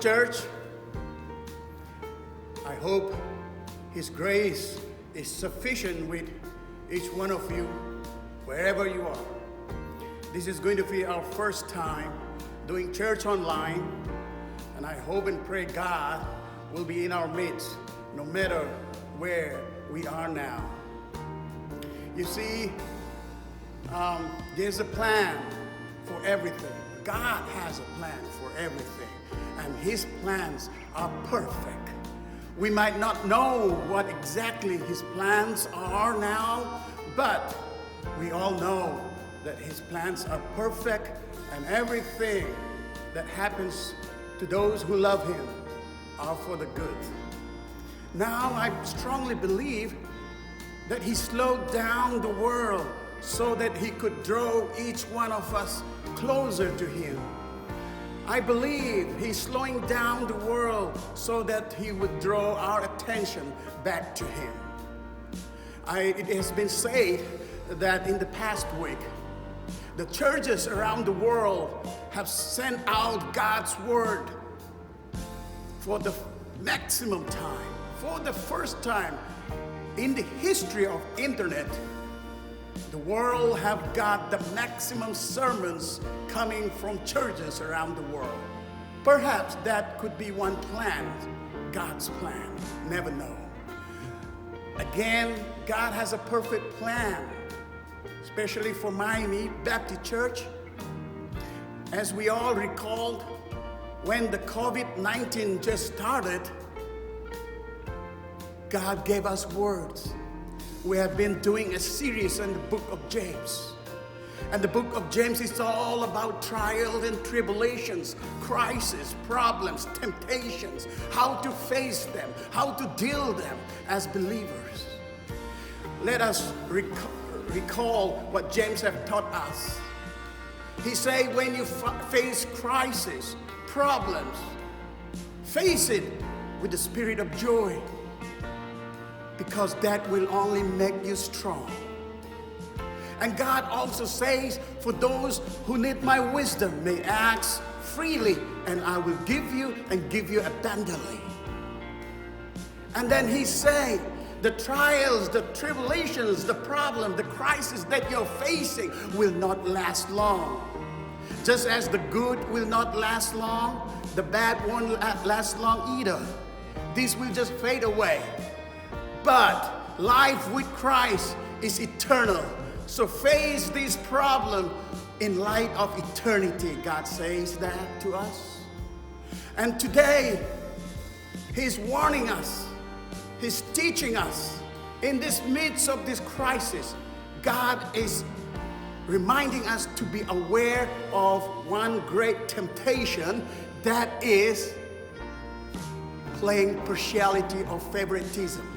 church. I hope His grace is sufficient with each one of you, wherever you are. This is going to be our first time doing church online, and I hope and pray God will be in our midst, no matter where we are now. You see, there's a plan for everything. God has a plan for everything, and His plans are perfect. We might not know what exactly His plans are now, but we all know that His plans are perfect, and everything that happens to those who love Him are for the good. Now, I strongly believe that He slowed down the world so that He could draw each one of us closer to Him. I believe He's slowing down the world so that He would draw our attention back to Him. It has been said that in the past week, the churches around the world have sent out God's word for the maximum time. For the first time in the history of internet, the world have got the maximum sermons coming from churches around the world. Perhaps that could be one plan, God's plan. Never know. Again, God has a perfect plan, especially for Miami Baptist Church. As we all recall, when the COVID-19 just started, God gave us words. We have been doing a series on the book of James. And the book of James is all about trials and tribulations, crises, problems, temptations, how to face them, how to deal them as believers. Let us recall what James has taught us. He said, when you face crisis, problems, face it with the spirit of joy, because that will only make you strong. And God also says, for those who need my wisdom may ask freely, and I will give you and give you abundantly. And then He said, the trials, the tribulations, the problem, the crisis that you're facing will not last long. Just as the good will not last long, the bad won't last long either. These will just fade away. But life with Christ is eternal. So face this problem in light of eternity. God says that to us. And today, He's warning us. He's teaching us. In this midst of this crisis, God is reminding us to be aware of one great temptation, that is playing partiality or favoritism.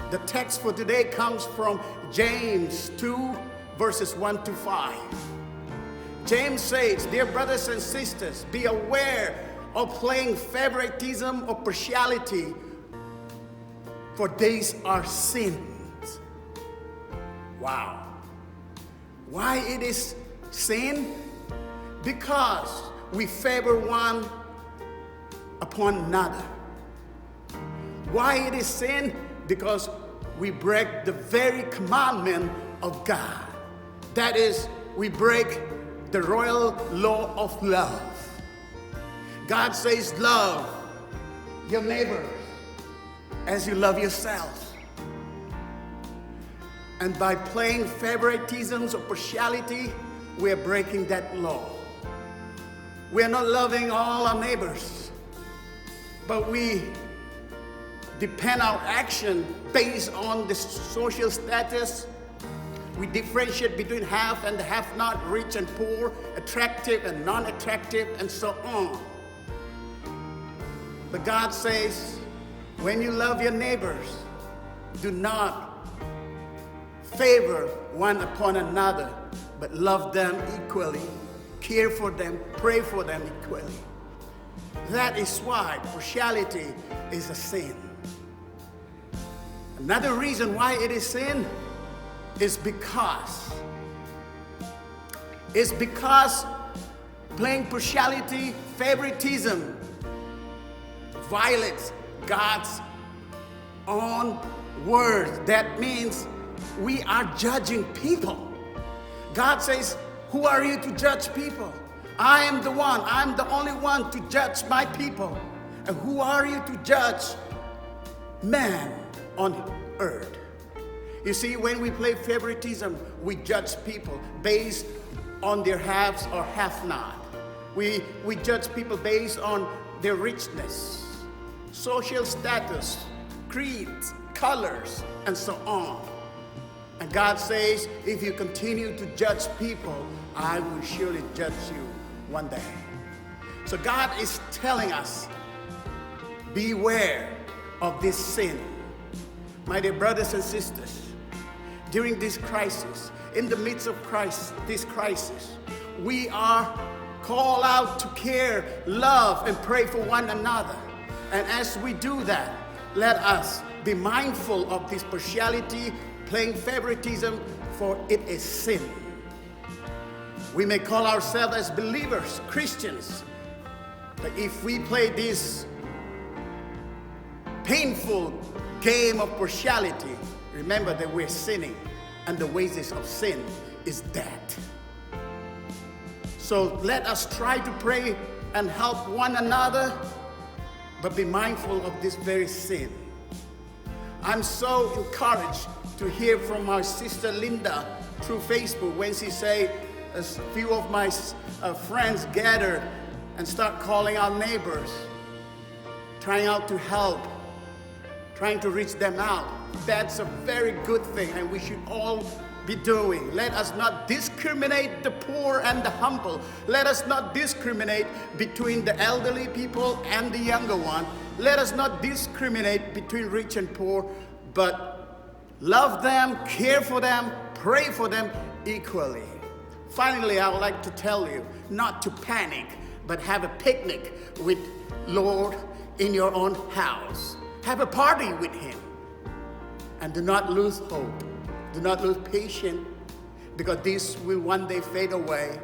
The text for today comes from James 2, verses 1 to 5. James says, dear brothers and sisters, be aware of playing favoritism or partiality, for these are sins. Wow. Why it is sin? Because we favor one upon another. Why it is sin? Because we break the very commandment of God. That is, we break the royal law of love. God says, love your neighbor as you love yourself. And by playing favoritisms or partiality, we are breaking that law. We are not loving all our neighbors, but we depend our action based on the social status. We differentiate between have and have not, rich and poor, attractive and non-attractive, and so on. But God says, when you love your neighbors, do not favor one upon another, but love them equally, care for them, pray for them equally. That is why partiality is a sin. Another reason why it is sin is because playing partiality, favoritism, violates God's own word. That means we are judging people. God says, who are you to judge people? I am the one. I'm the only one to judge my people. And who are you to judge man on earth? You see, when we play favoritism, we judge people based on their haves or have not. We judge people based on their richness, social status, creeds, colors, and so on. And God says, if you continue to judge people, I will surely judge you one day. So God is telling us, beware of this sin. My dear brothers and sisters, during this crisis, in the midst of this crisis, we are called out to care, love, and pray for one another. And as we do that, let us be mindful of this partiality, playing favoritism, for it is sin. We may call ourselves as believers, Christians, but if we play this painful game of partiality, remember that we're sinning, and the wages of sin is death. So let us try to pray and help one another, but be mindful of this very sin. I'm so encouraged to hear from my sister Linda through Facebook when she say, a few of my friends gathered and start calling our neighbors, trying out to help, trying to reach them out. That's a very good thing, and we should all be doing. Let us not discriminate the poor and the humble. Let us not discriminate between the elderly people and the younger one. Let us not discriminate between rich and poor, but love them, care for them, pray for them equally. Finally, I would like to tell you not to panic, but have a picnic with Lord in your own house. Have a party with Him. And do not lose hope. Do not lose patience, because this will one day fade away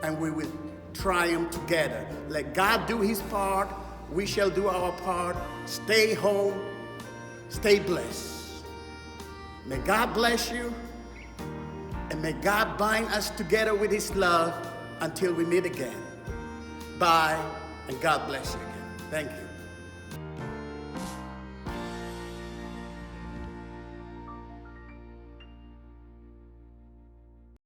and we will triumph together. Let God do His part. We shall do our part. Stay home. Stay blessed. May God bless you. And may God bind us together with His love until we meet again. Bye, and God bless you again. Thank you.